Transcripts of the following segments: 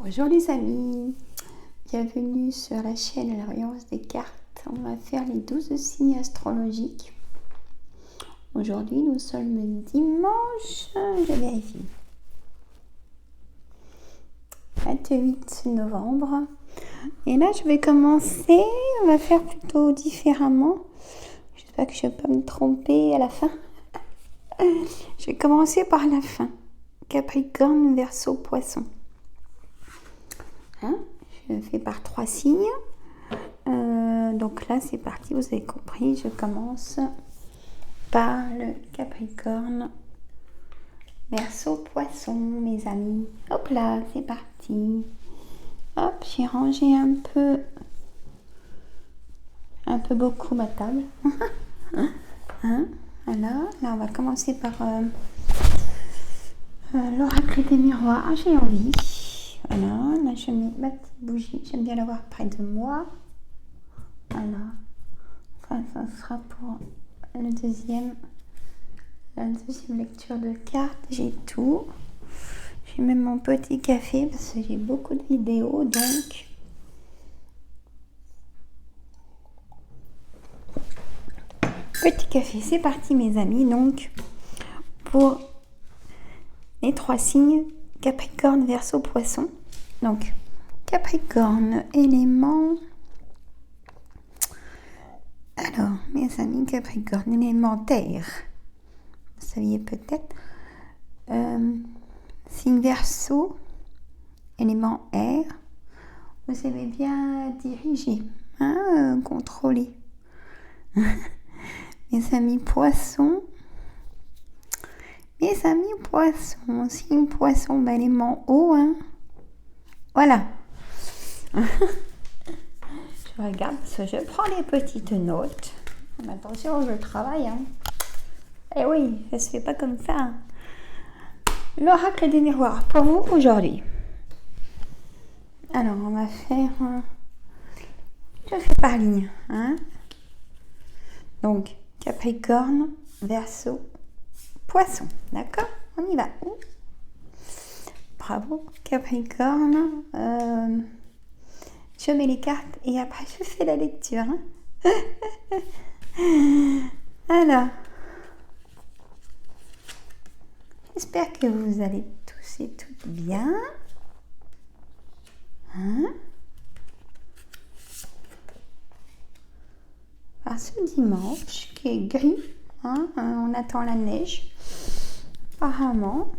Bonjour les amis, bienvenue sur la chaîne La Voyance des cartes. On va faire les 12 signes astrologiques. Aujourd'hui nous sommes dimanche, je vérifie, 28 novembre. Et là je vais commencer, on va faire plutôt différemment. J'espère que je ne vais pas me tromper à la fin. Je vais commencer par la fin. Capricorne, Verseau, Poisson. Je fais par 3 signes. Donc là, c'est parti, vous avez compris. Je commence par le Capricorne, Verseau, Poisson, mes amis. Hop là, c'est parti. Hop, j'ai rangé un peu beaucoup ma table. Voilà, là, on va commencer par l'oracle des miroirs. J'ai envie. Voilà, là je mets ma petite bougie, j'aime bien l'avoir près de moi. Voilà, enfin, ça sera pour la deuxième lecture de cartes. J'ai tout. J'ai même mon petit café parce que j'ai beaucoup de vidéos, donc petit café, c'est parti mes amis. Donc pour les 3 signes, Capricorne, Verseau, Poisson. Donc, Capricorne, élément. Alors, mes amis Capricorne, élément terre. Vous saviez peut-être. Signe Verseau, élément air. Vous aimez bien diriger, contrôler. Mes amis Poissons. Mes amis Poissons, signe Poisson, élément eau, Voilà. Je regarde parce que je prends les petites notes. Attention, je travaille. Eh oui, ça se fait pas comme ça. L'oracle des miroirs pour vous aujourd'hui. Alors, on va faire... je fais par ligne. Donc, Capricorne, Verseau, Poisson. D'accord? On y va. Bravo, Capricorne. Je mets les cartes et après je fais la lecture. Alors, j'espère que vous allez tous et toutes bien. Alors, ce dimanche qui est gris, on attend la neige. Apparemment,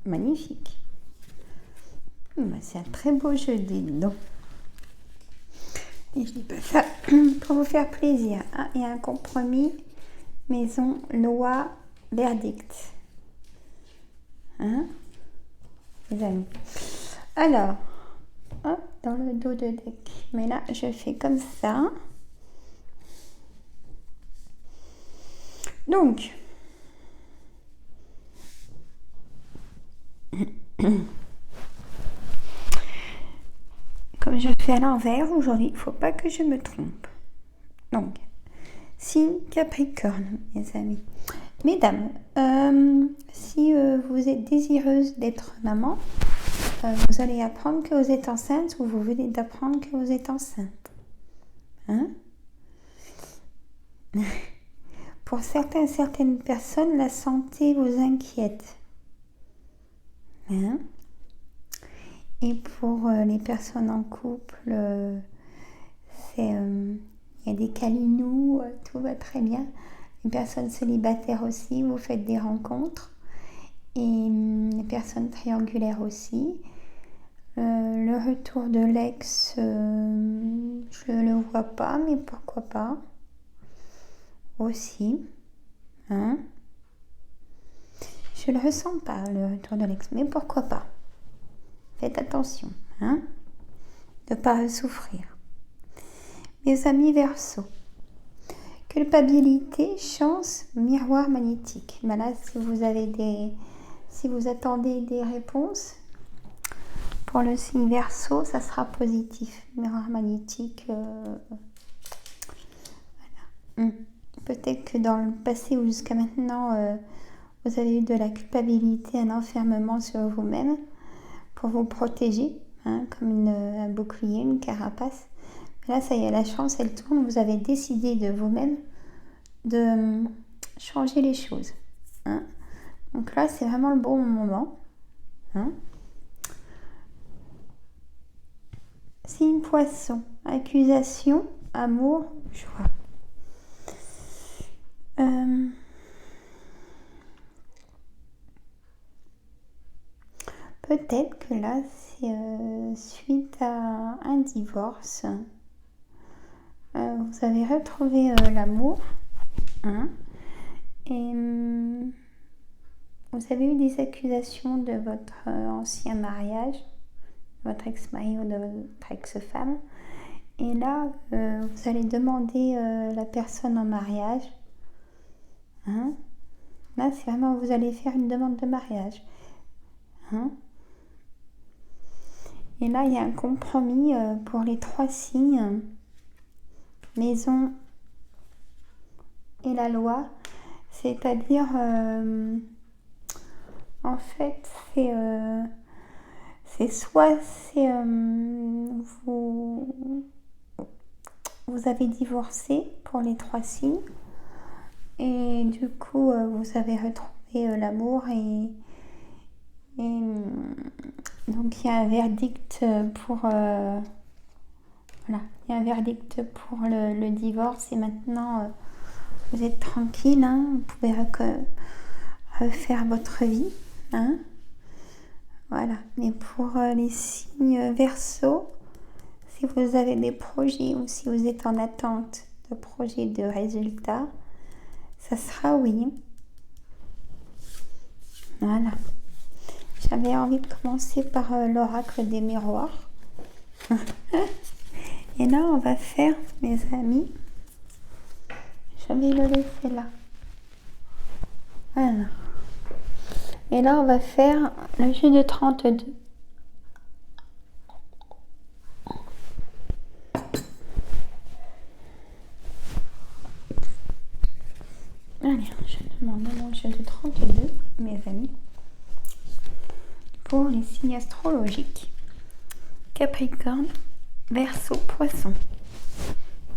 magnifique. C'est un très beau jeudi, donc. Et je dis pas ça pour vous faire plaisir. Il y a un compromis, maison, loi, verdict. Les amis. Alors, dans le dos de deck. Mais là, je fais comme ça. Donc, comme je fais à l'envers aujourd'hui, il ne faut pas que je me trompe. Donc, signe Capricorne, mes amis. Mesdames, si vous êtes désireuse d'être maman, vous allez apprendre que vous êtes enceinte ou vous venez d'apprendre que vous êtes enceinte. Pour certaines personnes, la santé vous inquiète. Et pour les personnes en couple, il y a des câlinous, tout va très bien. Les personnes célibataires aussi, vous faites des rencontres. Et les personnes triangulaires aussi. Le retour de l'ex, je ne le vois pas, mais pourquoi pas aussi. Je ne le ressens pas, le retour de l'ex, mais pourquoi pas. Faites attention, de ne pas souffrir. Mes amis Verseau, culpabilité, chance, miroir magnétique. Là, si vous attendez des réponses, pour le signe Verseau, ça sera positif. Miroir magnétique, voilà. Peut-être que dans le passé ou jusqu'à maintenant, vous avez eu de la culpabilité, un enfermement sur vous-même pour vous protéger, hein, comme un bouclier, une carapace. Là, ça y est, la chance, elle tourne. Vous avez décidé de vous-même de changer les choses. Hein. Donc là, c'est vraiment le bon moment. Hein. Signe Poisson, accusation, amour, joie. Peut-être que là, c'est suite à un divorce. Vous avez retrouvé l'amour. Hein, et vous avez eu des accusations de votre ancien mariage, votre ex-mari ou de votre ex-femme. Et là, vous allez demander la personne en mariage. Hein, là, c'est vraiment, vous allez faire une demande de mariage. Hein, et là, il y a un compromis pour les 3 signes. Maison et la loi. C'est-à-dire, en fait, c'est soit vous avez divorcé pour les 3 signes et du coup vous avez retrouvé l'amour et donc il y a un verdict pour voilà, il y a un verdict pour le divorce et maintenant vous êtes tranquille, hein, vous pouvez refaire votre vie, hein. Voilà, mais pour les signes Verseau, si vous avez des projets ou si vous êtes en attente de projets de résultats, ça sera oui. Voilà. J'avais envie de commencer par l'oracle des miroirs. Et là, on va faire, mes amis, je vais le laisser là. Voilà. Et là, on va faire le jeu de 32. Allez, je demande mon jeu de 32, mes amis, pour les signes astrologiques. Capricorne, Verseau, Poisson.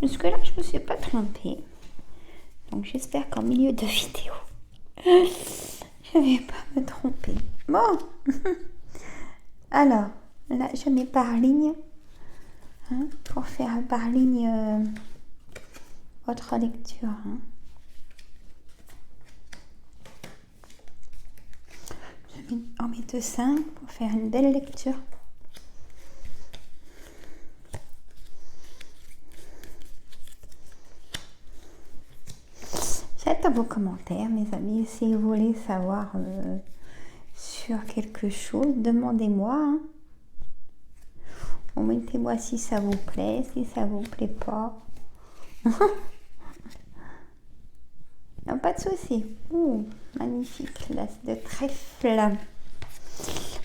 Jusque-là, je ne me suis pas trompée. Donc, j'espère qu'en milieu de vidéo, je ne vais pas me tromper. Bon. Alors, là, je mets par ligne. Hein, pour faire par ligne votre lecture. Hein. Je mets en mettre 5 pour faire une belle lecture. J'attends vos commentaires, mes amis. Si vous voulez savoir sur quelque chose, demandez-moi. Hein. Ou mettez-moi si ça vous plaît, si ça vous plaît pas. Non, pas de souci. Magnifique, là, c'est de trèfle.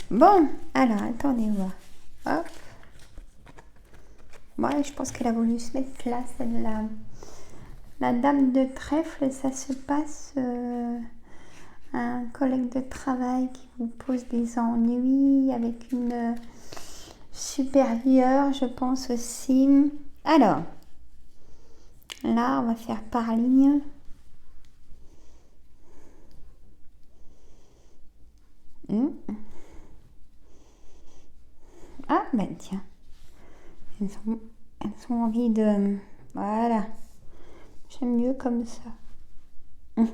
Bon, alors, attendez voir. Hop. Moi, je pense qu'elle a voulu se mettre là, celle-là. La dame de trèfle, ça se passe un collègue de travail qui vous pose des ennuis avec une supérieure, je pense aussi. Alors, là, on va faire par ligne. Ah, ben tiens. Elles ont envie de... Voilà. J'aime mieux comme ça. Je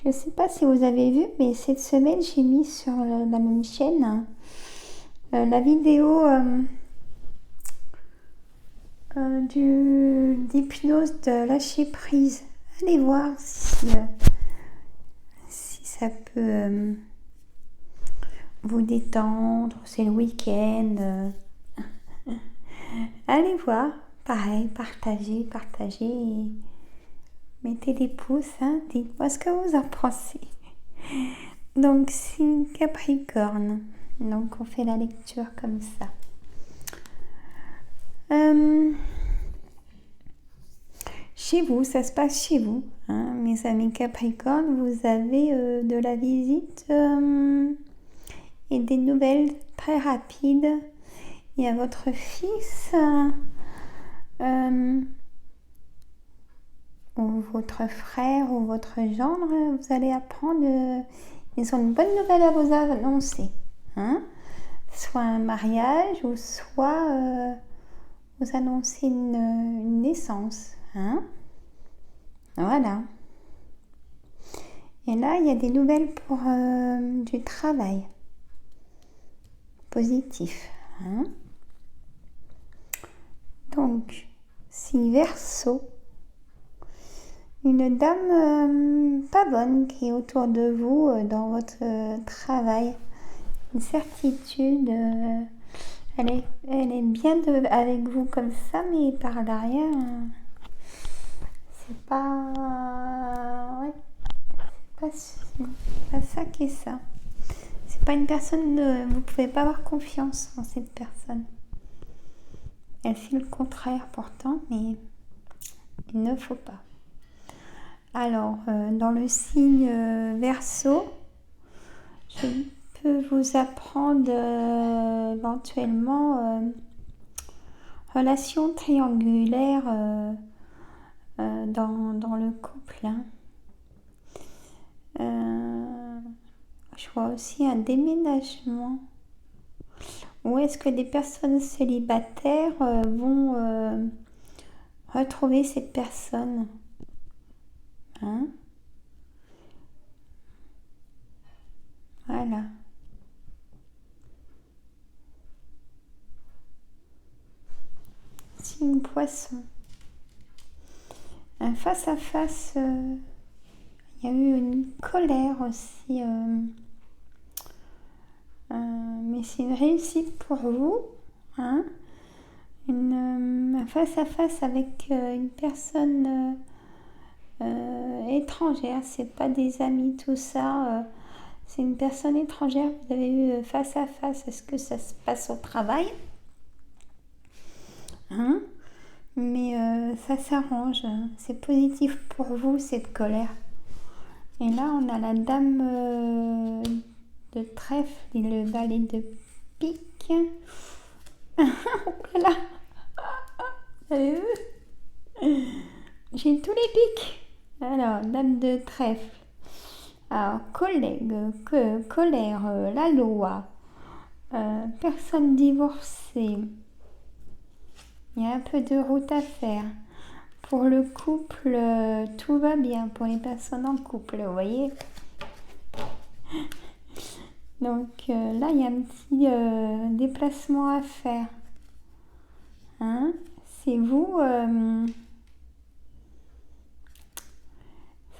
ne sais pas si vous avez vu, mais cette semaine, j'ai mis sur la même chaîne la vidéo d'hypnose de lâcher prise. Allez voir si ça peut vous détendre. C'est le week-end. Allez voir. Pareil, partagez. Et mettez des pouces. Hein, dites-moi ce que vous en pensez. Donc, signe Capricorne. Donc, on fait la lecture comme ça. chez vous, ça se passe chez vous. Hein, mes amis Capricorne, vous avez de la visite et des nouvelles très rapides. Il y a votre fils ou votre frère ou votre gendre, vous allez apprendre, ils ont une bonne nouvelle à vous annoncer. Hein, soit un mariage ou soit vous annoncez une naissance. Hein, voilà. Et là, il y a des nouvelles pour du travail positif. Hein, donc, si Verseau, une dame pas bonne qui est autour de vous dans votre travail, une certitude, elle est bien avec vous comme ça, mais par derrière, c'est pas, ouais, c'est pas ça qui est ça. C'est pas une personne, vous pouvez pas avoir confiance en cette personne. Elle fait le contraire pourtant, mais il ne faut pas. Alors, dans le signe Verseau, je peux vous apprendre éventuellement relation triangulaire dans le couple. Hein. Je vois aussi un déménagement. Ou est-ce que des personnes célibataires vont retrouver cette personne? Hein, voilà. Signe Poisson. Un face à face, il y a eu une colère aussi. Mais c'est une réussite pour vous. Hein, un face à face avec une personne étrangère, c'est pas des amis, tout ça. C'est une personne étrangère que vous avez eu face à face. Est-ce que ça se passe au travail? Hein, mais ça s'arrange. C'est positif pour vous, cette colère. Et là, on a la dame de trèfle et le valet de pique. Voilà. Vous avez vu? J'ai tous les pics. Alors, dame de trèfle. Alors, colère, la loi, personne divorcée. Il y a un peu de route à faire. Pour le couple, tout va bien. Pour les personnes en couple, vous voyez. Donc là, il y a un petit déplacement à faire. Hein, c'est vous...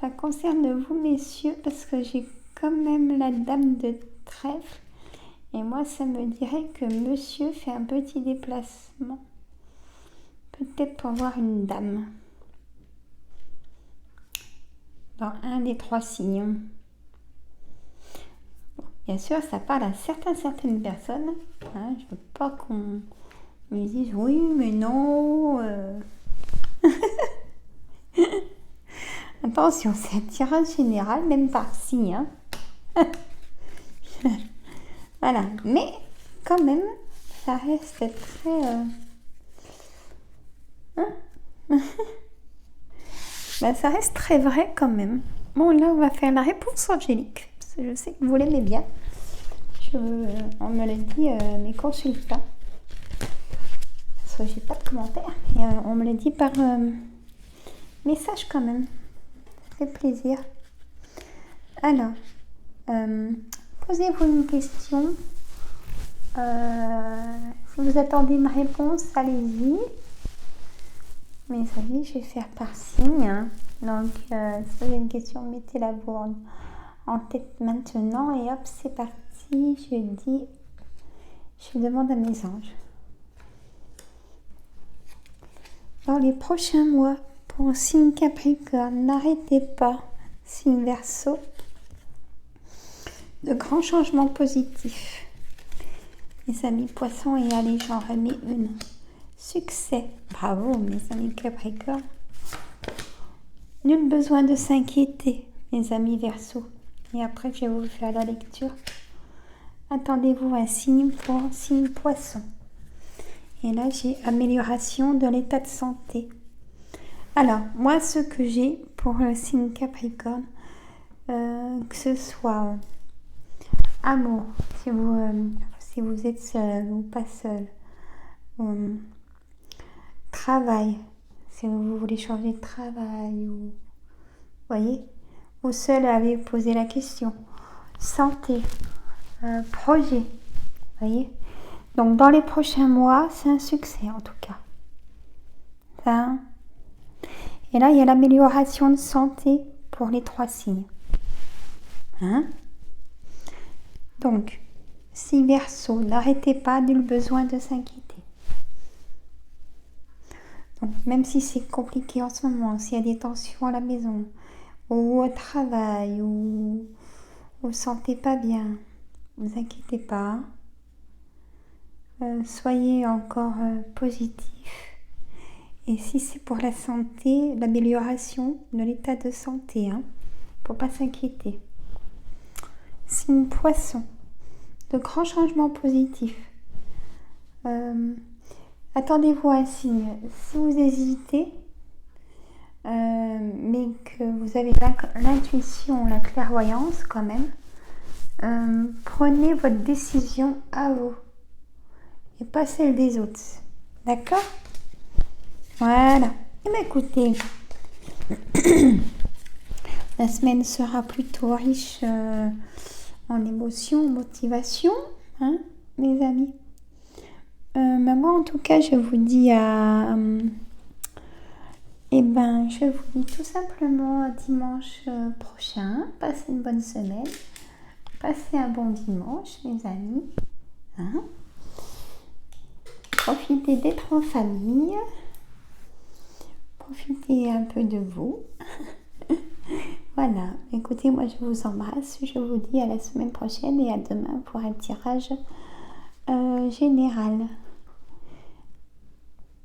ça concerne vous, messieurs, parce que j'ai quand même la dame de trèfle. Et moi, ça me dirait que monsieur fait un petit déplacement. Peut-être pour voir une dame. Dans un des 3 signes. Bon, bien sûr, ça parle à certaines personnes. Hein, je ne veux pas qu'on me dise oui, mais non. Attention, c'est un tirage général, même par signe. Hein. Voilà, mais quand même, ça reste très... ben, ça reste très vrai quand même. Bon, là, on va faire la réponse angélique. Parce que je sais que vous l'aimez bien. On me l'a dit, mes consultants. Parce que j'ai pas de commentaires. Et on me l'a dit par message quand même. Ça fait plaisir. Alors, posez-vous une question. Si vous attendez une réponse, allez-y. Mes amis, je vais faire par signe. Hein. Donc, si vous avez une question, mettez-la en tête maintenant. Et hop, c'est parti. Je demande à mes anges. Dans les prochains mois, pour signe Capricorne, n'arrêtez pas, signe Verseau, de grands changements positifs. Mes amis Poissons, et allez, j'en remets une. Succès. Bravo, mes amis Capricorne. Nul besoin de s'inquiéter, mes amis Verseau. Et après, je vais vous faire la lecture. Attendez-vous un signe pour signe Poisson. Et là, j'ai amélioration de l'état de santé. Alors, moi, ce que j'ai pour le signe Capricorne, que ce soit amour, si vous êtes seul ou pas seul, travail, si vous voulez changer de travail, ou voyez, ou seul avez posé la question, santé, projet, voyez. Donc dans les prochains mois, c'est un succès en tout cas. Ça. Et là, il y a l'amélioration de santé pour les 3 signes. Hein? Donc, si Verseau, n'arrêtez pas, nul besoin de s'inquiéter. Donc, même si c'est compliqué en ce moment, s'il y a des tensions à la maison, ou au travail, ou vous ne vous sentez pas bien, ne vous inquiétez pas. Soyez encore positif. Et si c'est pour la santé, l'amélioration de l'état de santé, faut pas s'inquiéter. Signe Poisson, de grands changements positifs. Attendez-vous à un signe. Si vous hésitez, mais que vous avez l'intuition, la clairvoyance quand même, prenez votre décision à vous et pas celle des autres. D'accord? Voilà. Et bien écoutez, la semaine sera plutôt riche en émotions, en motivation, mes amis. Moi en tout cas, je vous dis je vous dis tout simplement à dimanche prochain. Passez une bonne semaine. Passez un bon dimanche, mes amis. Profitez d'être en famille. Profitez un peu de vous. Voilà. Écoutez, moi je vous embrasse. Je vous dis à la semaine prochaine et à demain pour un tirage général.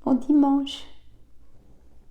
Bon dimanche.